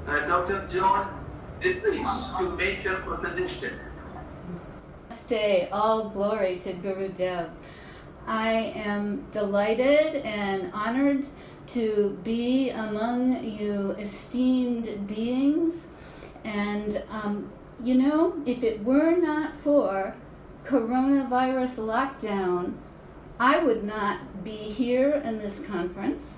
Dr. John Dittrich to make your presentation. Namaste, all glory to Guru Dev. I am delighted and honored to be among you esteemed beings. And, if it were not for coronavirus lockdown, I would not be here in this conference.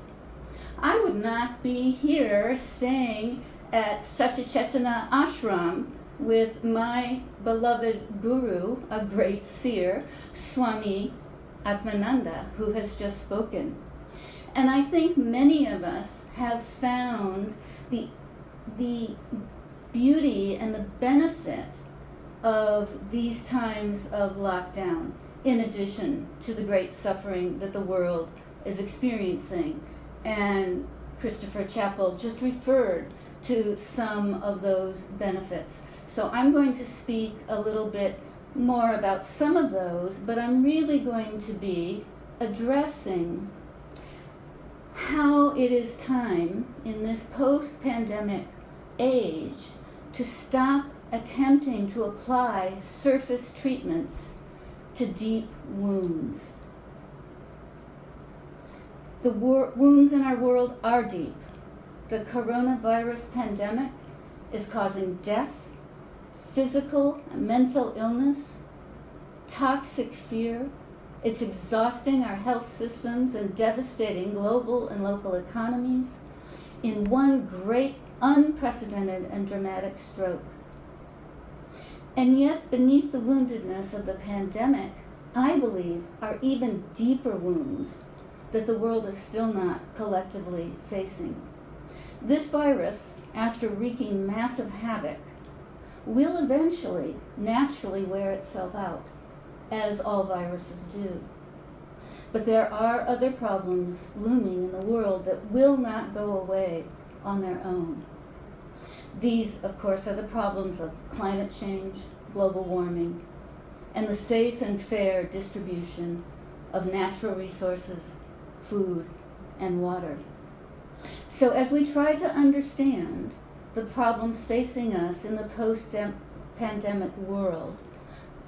I would not be here staying at Satyachetana Ashram with my beloved guru, a great seer, Swami Atmananda, who has just spoken. And I think many of us have found the beauty and the benefit of these times of lockdown, in addition to the great suffering that the world is experiencing. And Christopher Chappell just referred to some of those benefits. So I'm going to speak a little bit more about some of those, but I'm really going to be addressing how it is time in this post-pandemic age to stop attempting to apply surface treatments to deep wounds. The wounds in our world are deep. The coronavirus pandemic is causing death, physical and mental illness, toxic fear. It's exhausting our health systems and devastating global and local economies in one great, unprecedented and dramatic stroke. And yet, beneath the woundedness of the pandemic, I believe, are even deeper wounds that the world is still not collectively facing. This virus, after wreaking massive havoc, will eventually naturally wear itself out, as all viruses do. But there are other problems looming in the world that will not go away on their own. These, of course, are the problems of climate change, global warming, and the safe and fair distribution of natural resources, food, and water. So as we try to understand the problems facing us in the post-pandemic world,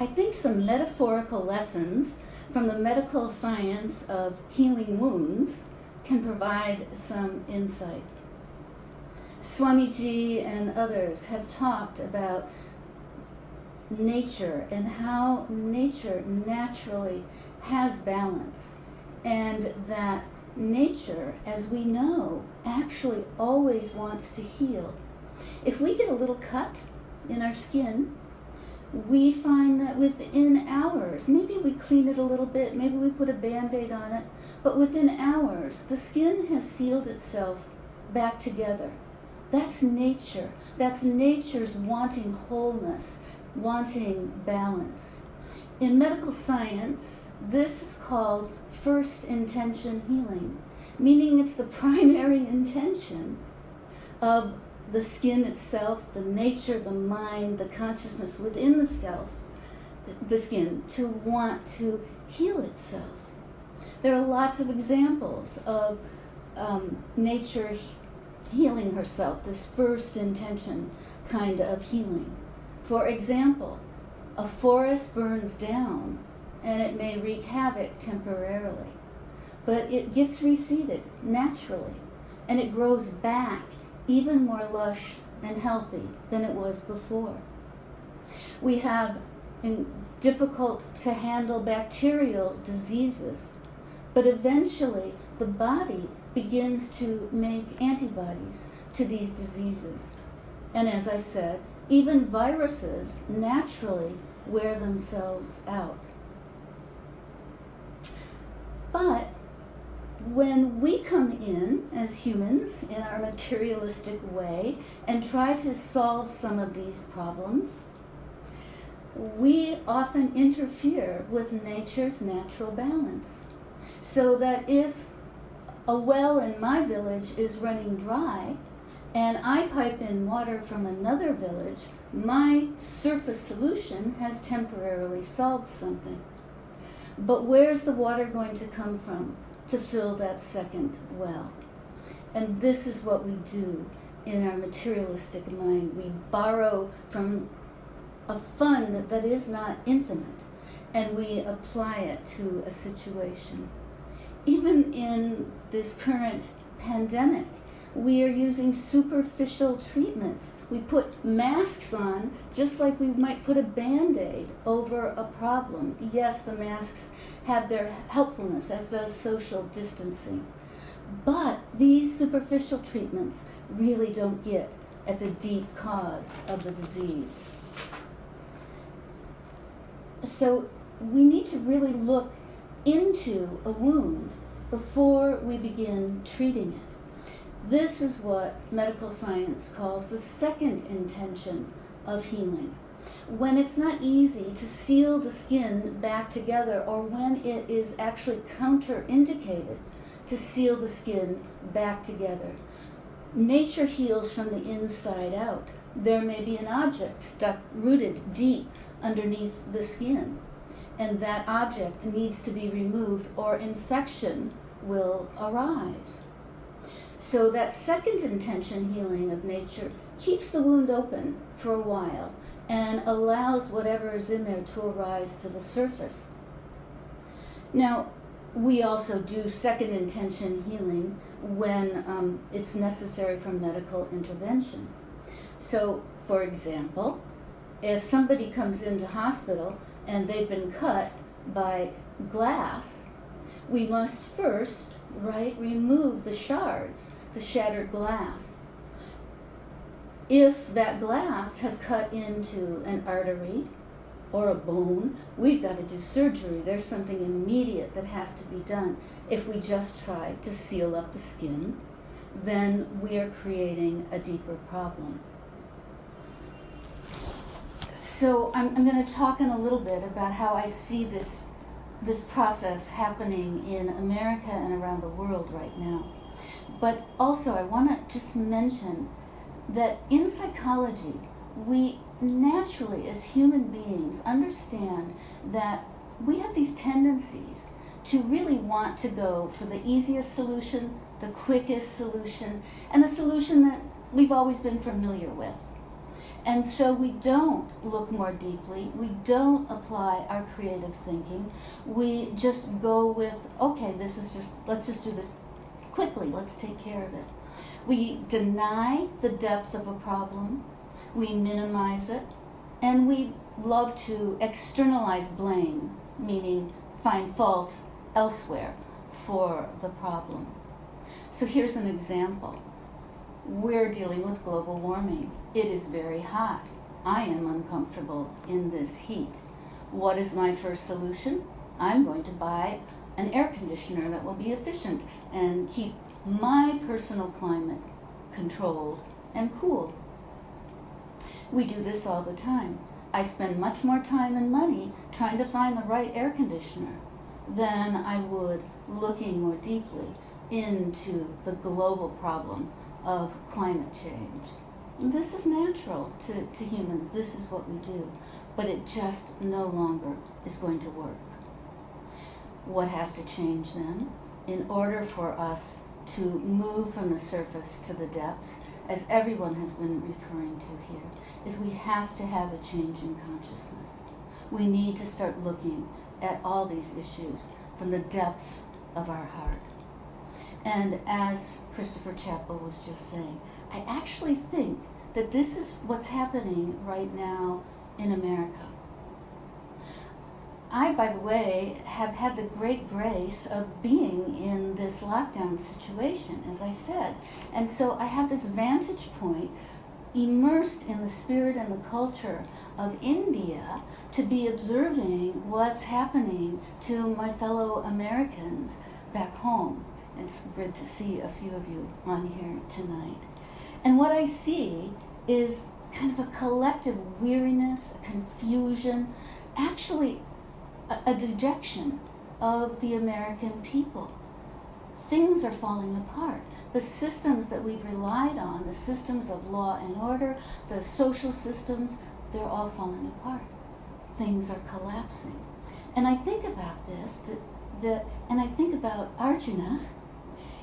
I think some metaphorical lessons from the medical science of healing wounds can provide some insight. Swamiji and others have talked about nature and how nature naturally has balance, and that nature, as we know, actually always wants to heal. If we get a little cut in our skin, we find that within hours, maybe we clean it a little bit, maybe we put a Band-Aid on it, but within hours, the skin has sealed itself back together. That's nature. That's nature's wanting wholeness, wanting balance. In medical science, this is called first intention healing, meaning it's the primary intention of the skin itself, the nature, the mind, the consciousness within the skin, to want to heal itself. There are lots of examples of nature healing herself, this first intention kind of healing. For example, a forest burns down and it may wreak havoc temporarily, but it gets reseeded naturally and it grows back even more lush and healthy than it was before. We have difficult to handle bacterial diseases, but eventually the body begins to make antibodies to these diseases. And as I said, even viruses naturally wear themselves out. But when we come in as humans in our materialistic way and try to solve some of these problems, we often interfere with nature's natural balance. So that if a well in my village is running dry and I pipe in water from another village, my surface solution has temporarily solved something. But where's the water going to come from to fill that second well? And this is what we do in our materialistic mind. We borrow from a fund that is not infinite, and we apply it to a situation. Even in this current pandemic, we are using superficial treatments. We put masks on just like we might put a Band-Aid over a problem. Yes, the masks have their helpfulness, as does social distancing. But these superficial treatments really don't get at the deep cause of the disease. So we need to really look into a wound before we begin treating it. This is what medical science calls the second intention of healing. When it's not easy to seal the skin back together, or when it is actually counterindicated to seal the skin back together. Nature heals from the inside out. There may be an object rooted deep underneath the skin, and that object needs to be removed or infection will arise. So that second intention healing of nature keeps the wound open for a while and allows whatever is in there to arise to the surface. Now, we also do second intention healing when it's necessary for medical intervention. So, for example, if somebody comes into hospital and they've been cut by glass, we must first, remove the shards, the shattered glass. If that glass has cut into an artery or a bone, we've got to do surgery. There's something immediate that has to be done. If we just try to seal up the skin, then we are creating a deeper problem. So I'm going to talk in a little bit about how I see this process happening in America and around the world right now. But also I want to just mention that in psychology, we naturally, as human beings, understand that we have these tendencies to really want to go for the easiest solution, the quickest solution, and the solution that we've always been familiar with. And so we don't look more deeply, we don't apply our creative thinking, we just go with, okay, let's just do this quickly, let's take care of it. We deny the depth of a problem, we minimize it, and we love to externalize blame, meaning find fault elsewhere for the problem. So here's an example. We're dealing with global warming. It is very hot. I am uncomfortable in this heat. What is my first solution? I'm going to buy an air conditioner that will be efficient and keep my personal climate controlled and cool. We do this all the time. I spend much more time and money trying to find the right air conditioner than I would looking more deeply into the global problem of climate change. This is natural to humans. This is what we do. But it just no longer is going to work. What has to change then? In order for us to move from the surface to the depths, as everyone has been referring to here, is we have to have a change in consciousness. We need to start looking at all these issues from the depths of our heart. And as Christopher Chappell was just saying, I actually think that this is what's happening right now in America. I, by the way, have had the great grace of being in this lockdown situation, as I said. And so I have this vantage point immersed in the spirit and the culture of India to be observing what's happening to my fellow Americans back home. And it's good to see a few of you on here tonight. And what I see is kind of a collective weariness, a confusion, actually a dejection of the American people. Things are falling apart. The systems that we've relied on, the systems of law and order, the social systems, they're all falling apart. Things are collapsing. And I think about this, and I think about Arjuna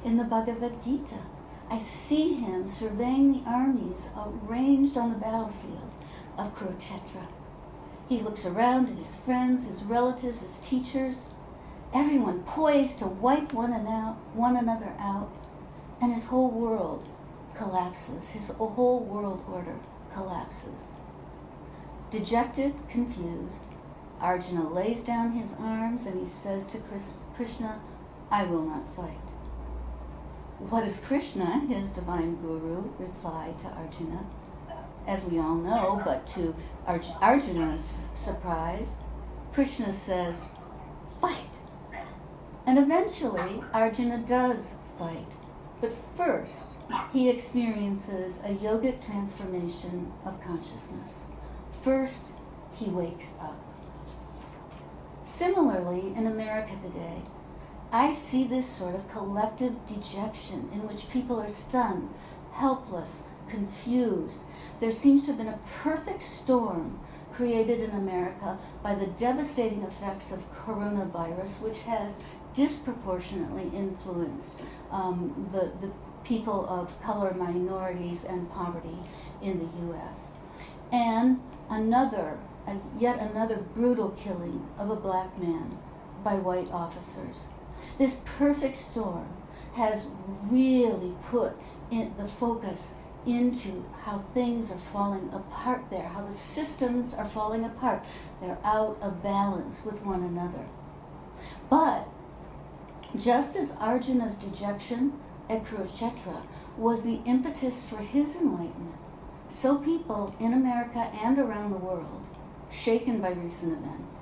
in the Bhagavad Gita. I see him surveying the armies arranged on the battlefield of Kurukshetra. He looks around at his friends, his relatives, his teachers, everyone poised to wipe one another out, and his whole world collapses. His whole world order collapses. Dejected, confused, Arjuna lays down his arms and he says to Krishna, I will not fight. What does Krishna, his divine guru, reply to Arjuna? As we all know, but to Arjuna's surprise, Krishna says, fight. And eventually, Arjuna does fight. But first, he experiences a yogic transformation of consciousness. First, he wakes up. Similarly, in America today, I see this sort of collective dejection in which people are stunned, helpless, confused. There seems to have been a perfect storm created in America by the devastating effects of coronavirus, which has disproportionately influenced the people of color, minorities, and poverty in the U.S. And yet another brutal killing of a black man by white officers. This perfect storm has really put in the focus into how things are falling apart there, how the systems are falling apart. They're out of balance with one another. But just as Arjuna's dejection at Kurukshetra was the impetus for his enlightenment, so people in America and around the world, shaken by recent events,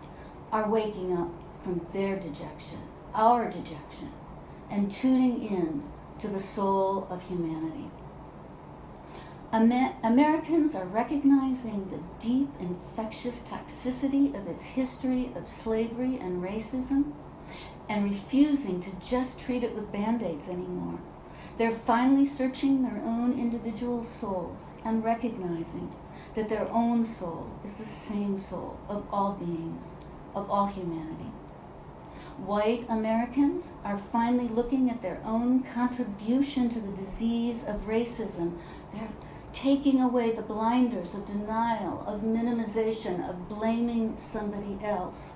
are waking up from their dejection, our dejection, and tuning in to the soul of humanity. Americans are recognizing the deep, infectious toxicity of its history of slavery and racism, and refusing to just treat it with Band-Aids anymore. They're finally searching their own individual souls and recognizing that their own soul is the same soul of all beings, of all humanity. White Americans are finally looking at their own contribution to the disease of racism. They're taking away the blinders of denial, of minimization, of blaming somebody else.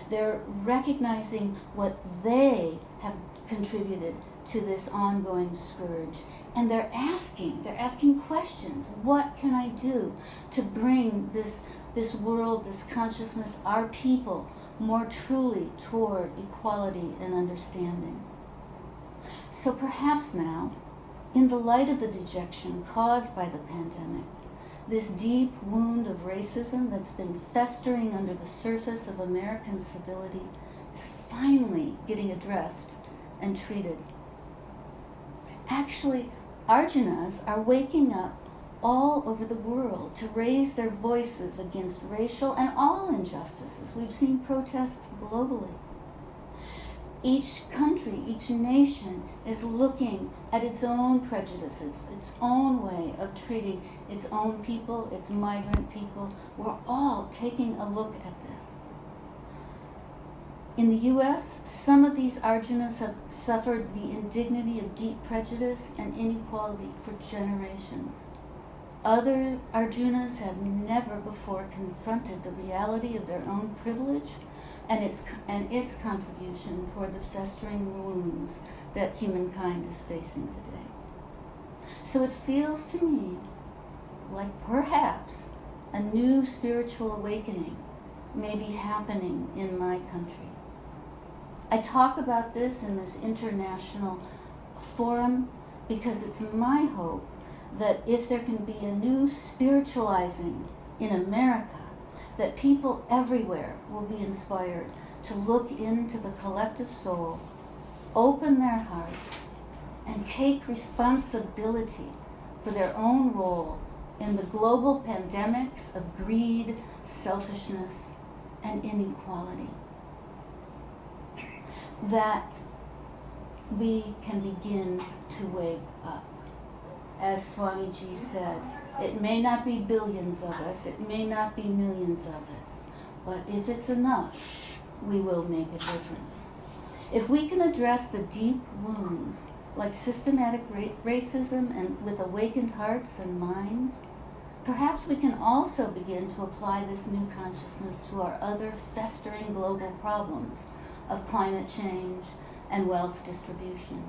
They're recognizing what they have contributed to this ongoing scourge. And they're asking questions. What can I do to bring this world, this consciousness, our people, more truly toward equality and understanding? So perhaps now, in the light of the dejection caused by the pandemic, this deep wound of racism that's been festering under the surface of American civility is finally getting addressed and treated. Actually, Arjunas are waking up all over the world to raise their voices against racial and all injustices. We've seen protests globally. Each country, each nation is looking at its own prejudices, its own way of treating its own people, its migrant people. We're all taking a look at this. In the U.S., some of these Arjunas have suffered the indignity of deep prejudice and inequality for generations. Other Arjunas have never before confronted the reality of their own privilege and its contribution toward the festering wounds that humankind is facing today. So it feels to me like perhaps a new spiritual awakening may be happening in my country. I talk about this in this international forum because it's my hope that if there can be a new spiritualizing in America, that people everywhere will be inspired to look into the collective soul, open their hearts, and take responsibility for their own role in the global pandemics of greed, selfishness, and inequality. That we can begin to wake up. As Swamiji said, it may not be billions of us, it may not be millions of us, but if it's enough, we will make a difference. If we can address the deep wounds like systematic racism and with awakened hearts and minds, perhaps we can also begin to apply this new consciousness to our other festering global problems of climate change and wealth distribution.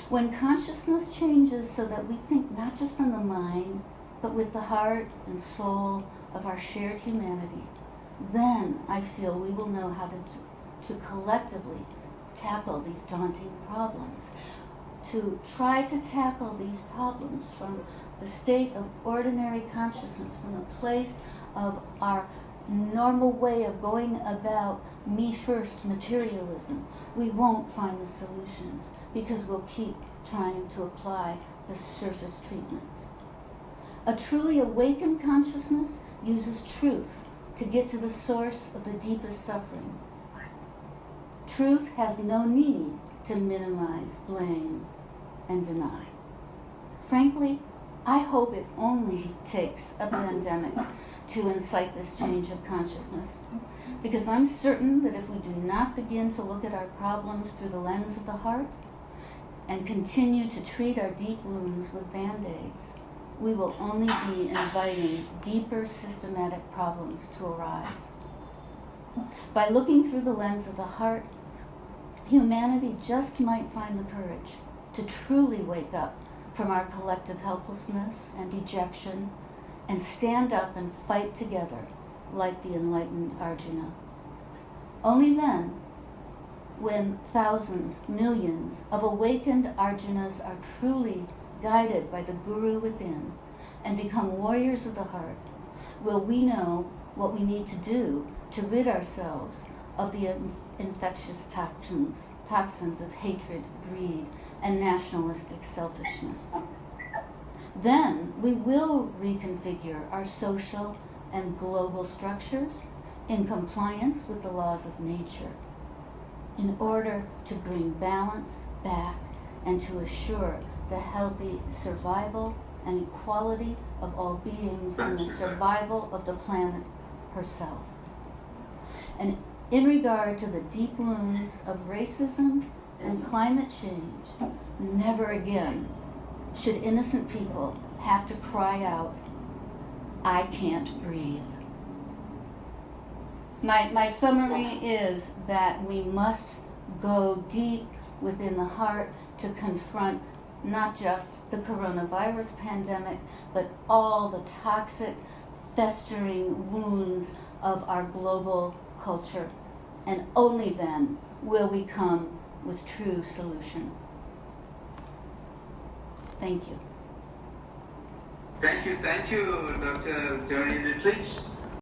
When consciousness changes so that we think not just from the mind, but with the heart and soul of our shared humanity, then I feel we will know how to collectively tackle these daunting problems, to try to tackle these problems from the state of ordinary consciousness, from the place of our normal way of going about me-first materialism. We won't find the solutions because we'll keep trying to apply the surface treatments. A truly awakened consciousness uses truth to get to the source of the deepest suffering. Truth has no need to minimize, blame, and deny. Frankly, I hope it only takes a pandemic to incite this change of consciousness, because I'm certain that if we do not begin to look at our problems through the lens of the heart and continue to treat our deep wounds with Band-Aids, we will only be inviting deeper systematic problems to arise. By looking through the lens of the heart, humanity just might find the courage to truly wake up from our collective helplessness and dejection and stand up and fight together like the enlightened Arjuna. Only then, when thousands, millions of awakened Arjunas are truly guided by the Guru within and become warriors of the heart, will we know what we need to do to rid ourselves of the infectious toxins of hatred, greed, and nationalistic selfishness. Then we will reconfigure our social and global structures in compliance with the laws of nature in order to bring balance back and to assure the healthy survival and equality of all beings and the survival of the planet herself. And in regard to the deep wounds of racism and climate change, never again should innocent people have to cry out, "I can't breathe." My summary is that we must go deep within the heart to confront not just the coronavirus pandemic, but all the toxic, festering wounds of our global culture. And only then will we come with true solution. Thank you. Thank you, Dr. Joni Dittrich.